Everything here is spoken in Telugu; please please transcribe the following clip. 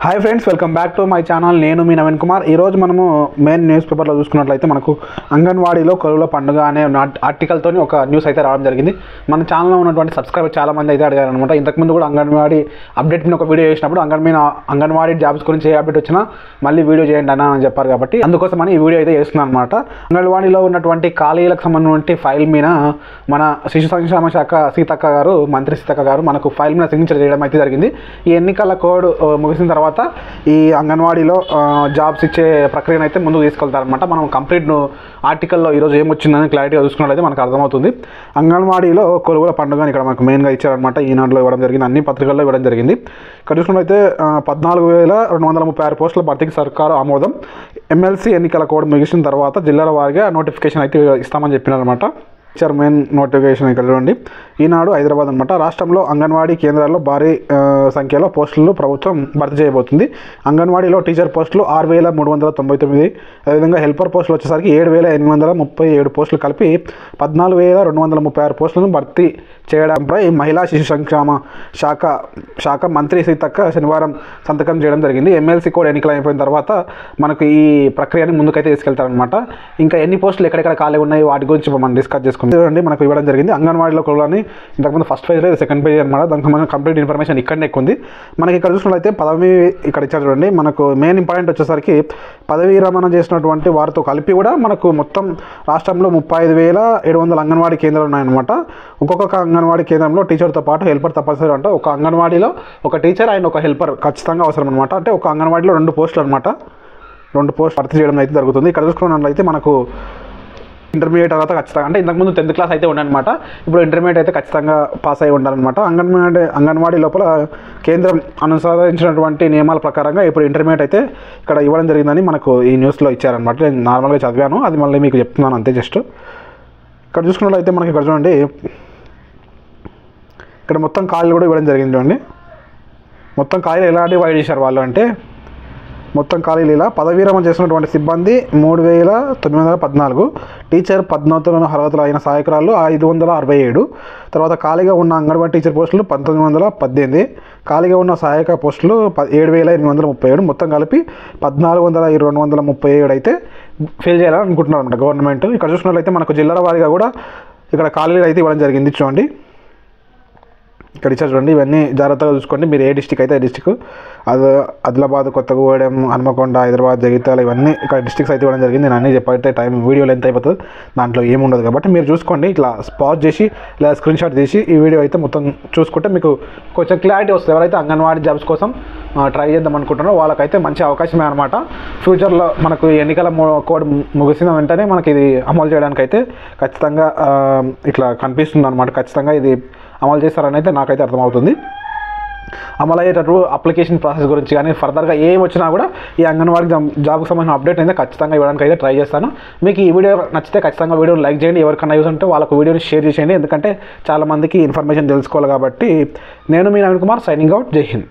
Hi friends, welcome back to my channel. నేను మీ నవీన్ కుమార్. ఈరోజు మనము మెయిన్ న్యూస్ పేపర్లో చూసుకున్నట్లయితే మనకు అంగన్వాడీలో కొలువుల పండుగ అనే ఆర్టికల్తో ఒక న్యూస్ అయితే రావడం జరిగింది. మన ఛానల్లో ఉన్నటువంటి సబ్స్క్రైబర్ చాలామంది అయితే అడిగారు అనమాట. ఇంతకుముందు కూడా అంగన్వాడీ అప్డేట్ మీద ఒక వీడియో చేసినప్పుడు అంగన్వాడీ జాబ్స్ గురించి ఏ అప్డేట్ వచ్చినా మళ్ళీ వీడియో చేయండి అని చెప్పారు. కాబట్టి అందుకోసమని ఈ వీడియో అయితే చేస్తున్నాను అనమాట. అంగన్వాడీలో ఉన్నటువంటి ఖాళీలకు సంబంధించిన ఫైల్ మీద మన శిశు సంక్షేమ శాఖ సీతక్క గారు, మంత్రి సీతక్క గారు మనకు ఫైల్ మీద సిగ్నేచర్ చేయడం అయితే జరిగింది. ఈ ఎన్నికల కోడ్ ముగిసిన తర్వాత ఈ అంగన్వాడీలో జాబ్స్ ఇచ్చే ప్రక్రియను అయితే ముందుకు తీసుకెళ్తారనమాట. మనం కంప్లీట్ ఆర్టికల్లో ఈరోజు ఏమొచ్చిందని క్లారిటీగా చూసుకున్నట్లయితే మనకు అర్థమవుతుంది. అంగన్వాడీలో కొలువుల పండుగ ఇక్కడ మనకు మెయిన్గా ఇచ్చారనమాట. ఈనాడులో ఇవ్వడం జరిగింది, అన్ని పత్రికల్లో ఇవ్వడం జరిగింది. ఇక్కడ చూసుకున్నట్లయితే 14,236 పోస్టుల భర్తీకి సర్కారు ఆమోదం. ఎమ్మెల్సీ ఎన్నికల కోడ్ ముగిసిన తర్వాత జిల్లాల వారీగా నోటిఫికేషన్ అయితే ఇస్తామని చెప్పినారనమాట. మెయిన్ నోటిఫికేషన్ ఇక్కడ చూడండి. ఈనాడు హైదరాబాద్ అనమాట. రాష్ట్రంలో అంగన్వాడీ కేంద్రాల్లో భారీ సంఖ్యలో పోస్టులు ప్రభుత్వం భర్తీ చేయబోతుంది. అంగన్వాడీలో టీచర్ పోస్టులు 6,399, అదేవిధంగా హెల్పర్ పోస్టులు వచ్చేసరికి 7,837 పోస్టులు కలిపి 14,236 పోస్టులను భర్తీ చేయడంపై మహిళా శిశు సంక్షేమ శాఖ మంత్రి సీతక్క శనివారం సంతకం చేయడం జరిగింది. ఎమ్మెల్సీ కోడ్ ఎన్నికలు అయిపోయిన తర్వాత మనకు ఈ ప్రక్రియని ముందుకైతే తీసుకెళ్తారనమాట. ఇంకా ఎన్ని పోస్టులు ఎక్కడెక్కడ ఖాళీ ఉన్నాయి వాటి గురించి మనం డిస్కస్ చేసుకుంటాం. చూడండి, మనకు ఇవ్వడం జరిగింది అంగన్వాడీలో కొలువులని. ఇంతకుముందు ఫస్ట్ పేజ్ లేదు, సెకండ్ పేజ్ అనమాట. దానికి మనకు కంప్లీట్ ఇన్ఫర్మేషన్ ఇక్కడనే ఉంది. మనకి ఇక్కడ చూసినట్లయితే పదవి ఇక్కడ ఇచ్చారు చూడండి. మనకు మెయిన్ ఇంపార్టెంట్ వచ్చేసరికి పదవీ విరమణ చేసినటువంటి వారితో కలిపి కూడా మనకు మొత్తం రాష్ట్రంలో 35,700 అంగన్వాడీ కేంద్రాలు ఉన్నాయన్నమాట. ఒక్కొక్క అంగన్వాడీ కేంద్రంలో టీచర్తో పాటు హెల్పర్ తప్పనిసరి. అంటే ఒక అంగన్వాడీలో ఒక టీచర్ అండ్ ఒక హెల్పర్ ఖచ్చితంగా అవసరం అనమాట. అంటే ఒక అంగన్వాడీలో 2 పోస్టులు అనమాట. 2 పోస్టులు భర్తీ చేయడం అయితే జరుగుతుంది. ఇక్కడ చూసుకున్నట్లయితే మనకు ఇంటర్మీడియట్ తర్వాత ఖచ్చితంగా, అంటే ఇంతకుముందు 10th క్లాస్ అయితే ఉండనమాట. ఇప్పుడు ఇంటర్మీడియట్ అయితే ఖచ్చితంగా పాస్ అయి ఉండాలన్నమాట. అంగన్వాడీ లోపల కేంద్రం అనుసరించినటువంటి నియమాల ప్రకారంగా ఇప్పుడు ఇంటర్మీడియట్ అయితే ఇక్కడ ఇవ్వడం జరిగిందని మనకు ఈ న్యూస్లో ఇచ్చారనమాట. నేను నార్మల్గా చదివాను, అది మళ్ళీ మీకు చెప్తున్నాను అంతే. జస్ట్ ఇక్కడ చూసుకున్నట్లయితే మనకి ఇక్కడ చూడండి, ఇక్కడ మొత్తం ఖాళీలు కూడా ఇవ్వడం జరిగింది. చూడండి, మొత్తం ఖాళీలు ఎలా డివైడ్ చేశారు వాళ్ళు అంటే, మొత్తం ఖాళీలు ఇలా: పదవీ విరమణ చేసినటువంటి సిబ్బంది 3,914, టీచర్ పదోన్నతులను అర్హతలు అయిన సహాయకురాలు 567, తర్వాత ఖాళీగా ఉన్న అంగన్వాడీ టీచర్ పోస్టులు 1,918, ఖాళీగా ఉన్న సహాయక పోస్టులు 7,837, మొత్తం కలిపి 14,237 అయితే ఫిల్ చేయాలని అనుకుంటున్నారు అనమాట గవర్నమెంట్. ఇక్కడ చూసినట్లయితే మనకు జిల్లాల వారీగా కూడా ఇక్కడ ఖాళీలు అయితే ఇవ్వడం జరిగింది. చూడండి, ఇక్కడ ఇచ్చారు చూడండి. ఇవన్నీ జాగ్రత్తగా చూసుకోండి. మీరు ఏ డిస్టిక్ అయితే డిస్టిక్, ఆదిలాబాద్, కొత్తగూడెం, హన్మకొండ, హైదరాబాద్, జగిత్యాల, ఇవన్నీ ఇక్కడ డిస్టిక్స్ అయితే ఇవ్వడం జరిగింది. నేను అన్నీ చెప్పైతే టైం వీడియో లెంత్ అయిపోతుంది, దాంట్లో ఏముండదు. కాబట్టి మీరు చూసుకోండి, ఇట్లా పాజ్ చేసి లేదా స్క్రీన్ షాట్ తీసి ఈ వీడియో అయితే మొత్తం చూసుకుంటే మీకు కొంచెం క్లారిటీ వస్తుంది. ఎవరైతే అంగన్వాడీ జాబ్స్ కోసం ట్రై చేద్దాం అనుకుంటున్నారో వాళ్ళకైతే మంచి అవకాశమే అనమాట. ఫ్యూచర్లో మనకు ఎన్నికల కోడ్ ముగిసిన వెంటనే మనకి ఇది అమలు చేయడానికి అయితే ఖచ్చితంగా ఇట్లా కనిపిస్తుంది అనమాట. ఖచ్చితంగా ఇది అమలు చేస్తారని అయితే నాకైతే అర్థమవుతుంది. అమలు అయ్యేటప్పుడు అప్లికేషన్ ప్రాసెస్ గురించి కానీ ఫర్దర్గా ఏం వచ్చినా కూడా ఈ అంగన్వాడీ జాబ్కి సంబంధించిన అప్డేట్ అయితే ఖచ్చితంగా ఇవ్వడానికి అయితే ట్రై చేస్తాను. మీకు ఈ వీడియో నచ్చితే ఖచ్చితంగా వీడియోని లైక్ చేయండి. ఎవరికైనా యూజ్ ఉంటే వాళ్ళకు వీడియోని షేర్ చేసేయండి, ఎందుకంటే చాలామందికి ఇన్ఫర్మేషన్ తెలుసుకోవాలి. కాబట్టి నేను మీ నవీన్ కుమార్, సైనింగ్ అవుట్. జై హింద్.